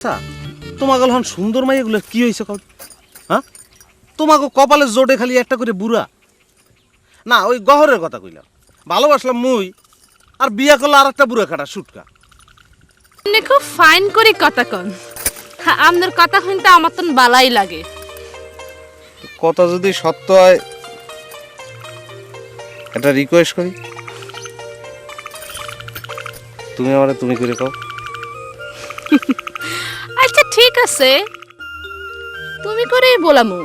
আচ্ছা তোমাকে হন সুন্দর মাইগুলো কি হয়েছে কও? হ্যাঁ তোমাকে কপালে জোটে খালি একটা করে বুড়া না, ওই গহরের কথা কইলাম। ভালোবাসলাম মুই আর বিয়া করলে আর একটা বুড়া কাটা সুটকা। আপনি খুব ফাইন করে কথা কন। আপনার কথা শুনতে আমার তো বালাই লাগে। কথা যদি সত্য হয় একটা রিকোয়েস্ট করি, তুমি আমারে তুমি করে কও। আচ্ছা ঠিক আছে, তুমি করেই বলামু।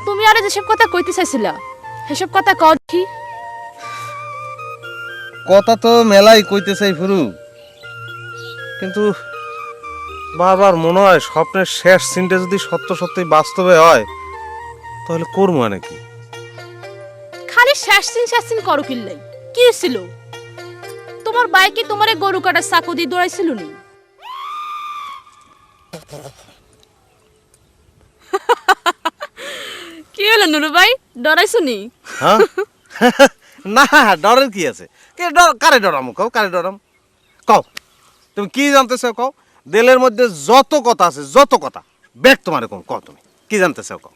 তুমি আরে যেসব কথা কইতে চাইছিলা সেসব কথা কও কি? কথা তো মেলাই কইতে চাই ফুরু, কিন্তু বারবার মনে হয় স্বপ্নের শেষ সিনটা যদি সত্য সত্যই বাস্তবে হয় তাহলে করবো নাকি। খালি শাসিন করো কিল্লাই কি ছিল? তোমার বাইকে তোমারে গরু কাটার চাকু দিয়ে দৌড়াইছিল নি? কি হলো নুরু ভাই, ডরাইছো নি? হ্যাঁ না, ডরের কি আছে? কে ডর? কারে ডরামো কও, কারে ডরাম কও? তুমি কি জানতে চাও কও? দিলের মধ্যে যত কথা আছে, যত কথা ব্যাগ তোমারে কও, কও তুমি কি জানতে চাও কও?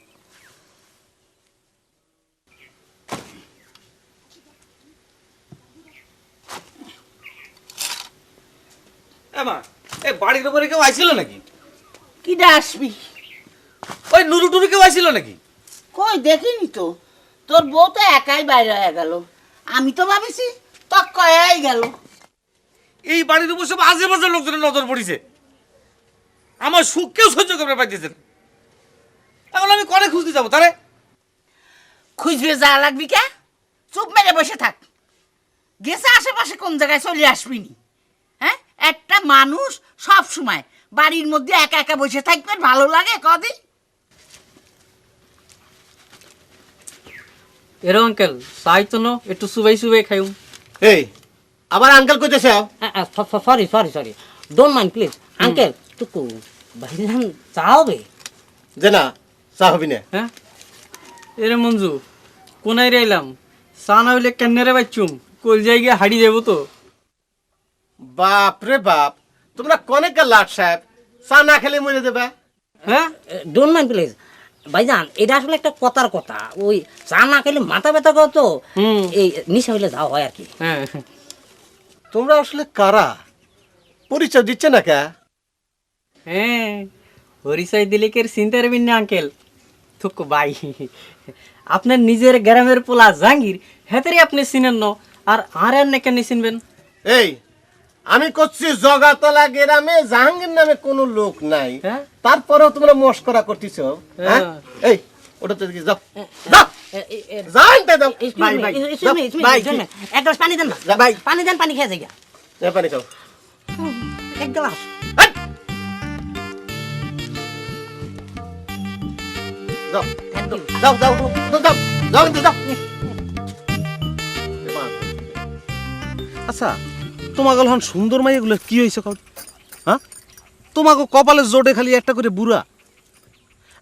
এমা এই বাড়ির উপরে কেউ আইছিল নাকি? কিডা আসবি? ওই নুরু টুরু কেউ আইছিল নাকি? কই দেখিনি তো। তোর বউ তো একাই বাইরে হয়ে গেল। আমি তো ভাবিছি তক কয়াই গেল। এই বাড়ির উপর সব আশেপাশে লোকজনের নজর পড়িছে, আমার সুখ কেউ সহ্য করতে পারতেছেন। এখন আমি করে খুঁজতে যাবো তারে? খুঁজবে যা লাগবি কে? চুপ মেরে বসে থাক। গেছে আশেপাশে কোন জায়গায় চলে আসবি নি? হ্যাঁ, একটা মানুষ সব সময় বাড়ির মধ্যে একা একা বসে থাকবে ভালো লাগে কদিন? এরো আঙ্কেল তাই তো না, একটু সুবাই সুবাই খাইম। এই আবার আঙ্কেল কইতেছে? Sorry sorry sorry, don't mind please uncle. টুকু ভাইজান চা হবে? যে না চা হবি না। হ্যাঁ এরে মঞ্জু কোনায় রেলাম, চা না হইলে কেন্নারে বাচ্চুম, কল জায়গায় হাড়ি দেবো তো। বাপ রে বাপ, তোমরা কনেকা লাট সাহেব, চা না খেলে মরে দেবে। হ্যাঁ ডোন্ট মাইন্ড প্লিজ ভাইজান, এটা আসলে একটা কথার কথা। ওই চা না খেলে মাথা ব্যথা করে তো, এই নিশা হইলে যাওয়া হয় আর কি। হ্যাঁ তোমরা আসলে কারা? পরিচয় দিচ্ছে না কে? হ্যাঁ হরিসাই দিলিকের চিন্তার বিন্নে আঙ্কেল। থুকু ভাই, আপনার নিজের গ্রামের পোলা জাহাঙ্গীর হেতারে আপনি চিনেন না, আর আর না কেন চিনবেন? এই আমি করছি জগাতলা গ্রামে জাহাঙ্গীর নামে কোনো লোক নাই, হ্যাঁ? তারপরেও তোমরা মস্করা করতেছো। হ্যাঁ এই ওটা তো যাও যাও যাইতে দাও। ভাই, ভাই, ভাই, এক গ্লাস পানি দেন না ভাই, পানি দেন, পানি খেয়ে যাই। এই পানি খাও। এক গ্লাস। যাও যাও যাও যাও যাও যাও কিন্তু যাও। আচ্ছা তোমাকে হন সুন্দর মাইগুলো কি হয়েছে কও? হ্যাঁ তোমাকে কপালে জোটে খালি একটা করে বুড়া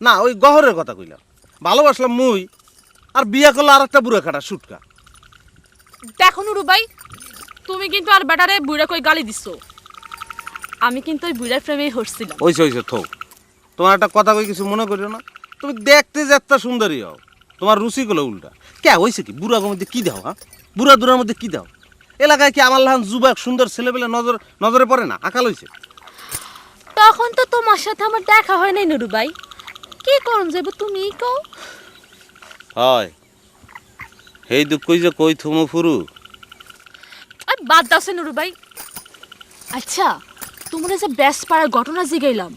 না, ওই গহরের কথা কইলাম। ভালোবাসলাম মুই আর বিয়া করলে আর একটা বুড়া কাটা সুটকা। দেখো নুরু ভাই, তুমি কিন্তু আর বেটারে বুড়া কই গালি দিছো। আমি কিন্তু ওই বুড়ার প্রেমেই হচ্ছিলাম। হইছে হইছে থৌ, তোমার একটা কথা কই কিছু মনে করিও না। তুমি দেখতে যে একটা সুন্দরী হও, তোমার রুচি গুলো উল্টা। কে হয়েছে কি? বুড়ার মধ্যে কি দাও? হ্যাঁ বুড়া দুরার মধ্যে কি দাও? এলাকায় কি আমার লাহান যুবক সুন্দর ছেলেবেলে নজরে পড়ে না? আকাল হয়েছে। তখন তো তোমার সাথে আমার দেখা হয় নাই নুরু ভাই, কি করুন যাইব তুমি কও? হয় হেই দুঃখই যে কই থুমু ফুরু। আর বাদ দাও সে নুরু ভাই। আচ্ছা তোমরা যে ব্যাস পাড়ার ঘটনা জিগাইলাম